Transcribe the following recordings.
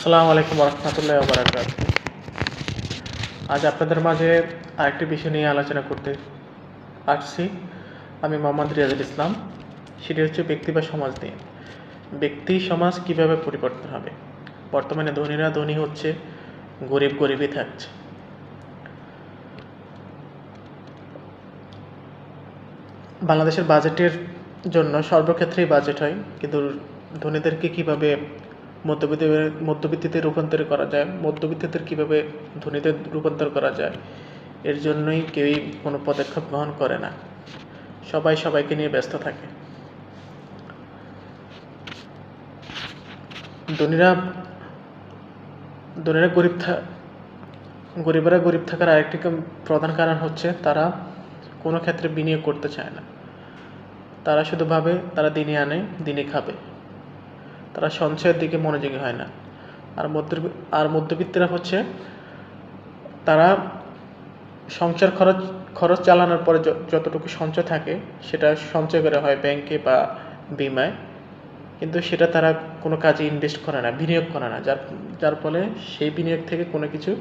আসসালামু আলাইকুম রহমতুল্লাহ বারাকাত। আজ আপনাদের মাঝে আরেকটি বিষয় নিয়ে আলোচনা করতে আসছি। আমি মোহাম্মদ রিয়াজুল ইসলাম। সেটি হচ্ছে ব্যক্তি বা সমাজ নিয়ে। ব্যক্তি সমাজ কিভাবে পরিবর্তন হবে। বর্তমানে ধনীরা ধনী হচ্ছে, গরিব গরিবই থাকছে। বাংলাদেশের বাজেটের জন্য সর্বক্ষেত্রেই বাজেট হয়, কিন্তু ধনীদেরকে কিভাবে মধ্যবিত্তিতে রূপান্তর করা যায়, মধ্যবিত্তদের কিভাবে ধনীতে রূপান্তর করা যায়, এর জন্যই কেউই কোনো পদক্ষেপ গ্রহণ করে না। সবাই সবাইকে নিয়ে ব্যস্ত থাকে। ধনীরা গরিবেরা গরিব থাকার আরেকটি প্রধান কারণ হচ্ছে তারা কোনো ক্ষেত্রে বিনিয়োগ করতে চায় না। তারা শুধু ভাবে তারা দিনে আনে দিনে খাবে। তারা সঞ্চয়ের দিকে মনোযোগী হয় না। আর মধ্যবিত্তরা হচ্ছে তারা সংসার খরচ চালানোর পরে যতটুকু সঞ্চয় থাকে সেটা সঞ্চয় করা হয় ব্যাংকে বা বিমায়, কিন্তু সেটা তারা কোনো কাজে ইনভেস্ট করে না, বিনিয়োগ করে না, যার ফলে সেই বিনিয়োগ থেকে কোনো কিছু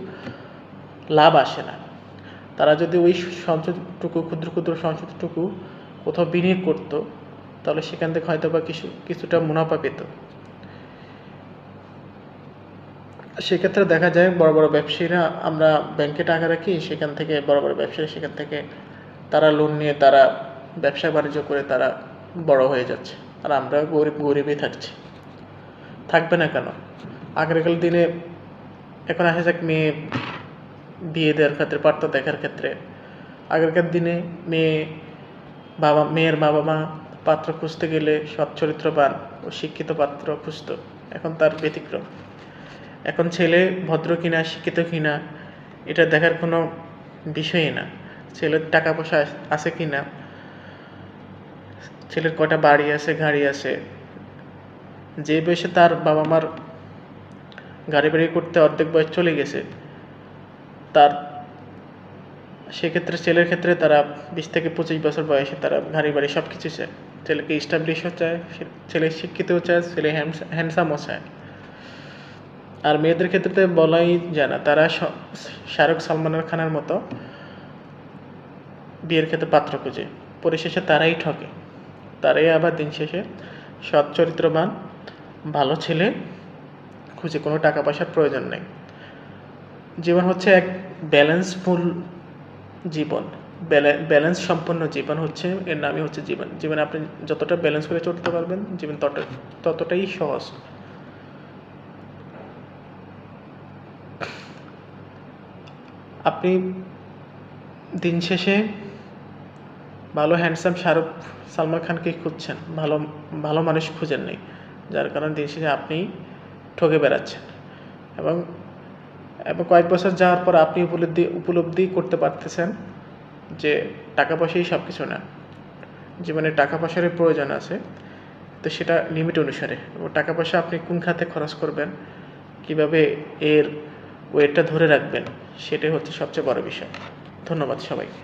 লাভ আসে না। তারা যদি ওই সঞ্চয়টুকু ক্ষুদ্র ক্ষুদ্র সঞ্চয়টুকু কোথাও বিনিয়োগ করতো, তাহলে সেখান থেকে হয়তো বা কিছুটা মুনাফা পেত। সেক্ষেত্রে দেখা যায় বড় বড় ব্যবসায়ীরা, আমরা ব্যাংকে টাকা রাখি, সেখান থেকে বড় বড় ব্যবসায়ী সেখান থেকে তারা লোন নিয়ে তারা ব্যবসা বাণিজ্য করে তারা বড় হয়ে যাচ্ছে, আর আমরা গরিবই থাকবে না কেন? আগেরকার দিনে, এখন আসা যাক মেয়ে বিয়ে দেওয়ার ক্ষেত্রে, পাত্র দেখার ক্ষেত্রে। আগেরকার দিনে মেয়ের বাবা মা পাত্র খুঁজতে গেলে সৎ চরিত্রবান ও শিক্ষিত পাত্র খুঁজত। এখন তার ব্যতিক্রম। এখন ছেলে ভদ্র কিনা, শিক্ষিত কিনা, এটা দেখার কোনো বিষয়ই না। ছেলের টাকা পয়সা আছে কিনা, ছেলের কটা বাড়ি আছে, গাড়ি আছে, যে বয়সে তার বাবা মার গাড়ি বাড়ি করতে অর্ধেক বয়স চলে গেছে, সেক্ষেত্রে ছেলের ক্ষেত্রে তারা 20 থেকে 25 বছর বয়সে তারা গাড়ি বাড়ি সব কিছু চায়। ছেলেকে ইস্টাবলিশও চায়, ছেলে শিক্ষিতও চায়, ছেলে হ্যান্ডসামও চায়। আর মেয়েদের ক্ষেত্রে বলাই যায় না, তারা শাহরুখ সালমান খানের মতো বিয়ের ক্ষেত্রে পাত্র খুঁজে, পরিশেষে তারাই ঠকে। তারাই আবার দিন শেষে সৎ চরিত্রবান ভালো ছেলে খুঁজে, কোনো টাকা পয়সার প্রয়োজন নেই। জীবন হচ্ছে এক ব্যালেন্সফুল জীবন, ব্যালেন্স সম্পন্ন জীবন হচ্ছে এর নামই হচ্ছে জীবন। জীবনে আপনি যতটা ব্যালেন্স করে চলতে পারবেন, জীবন ততটাই সহজ। আপনি দিন শেষে ভালো হ্যান্ডসাম শাহরুখ সালমান খানকে খুঁজছেন, ভালো মানুষ খুঁজেন নেই, যার কারণে দিন শেষে আপনি ঠকে বেড়াচ্ছেন। এবং কয়েক বছর যাওয়ার পর আপনি উপলব্ধি করতে পারতেছেন যে টাকা পয়সাই সব কিছু না। জীবনে টাকা পয়সার প্রয়োজন আছে, তো সেটা লিমিট অনুসারে। ও টাকা পয়সা আপনি কোন খাতে খরচ করবেন, কিভাবে এর ওয়েটটা ধরে রাখবেন, সেটাই হচ্ছে সবচেয়ে বড় বিষয়। ধন্যবাদ সবাইকে।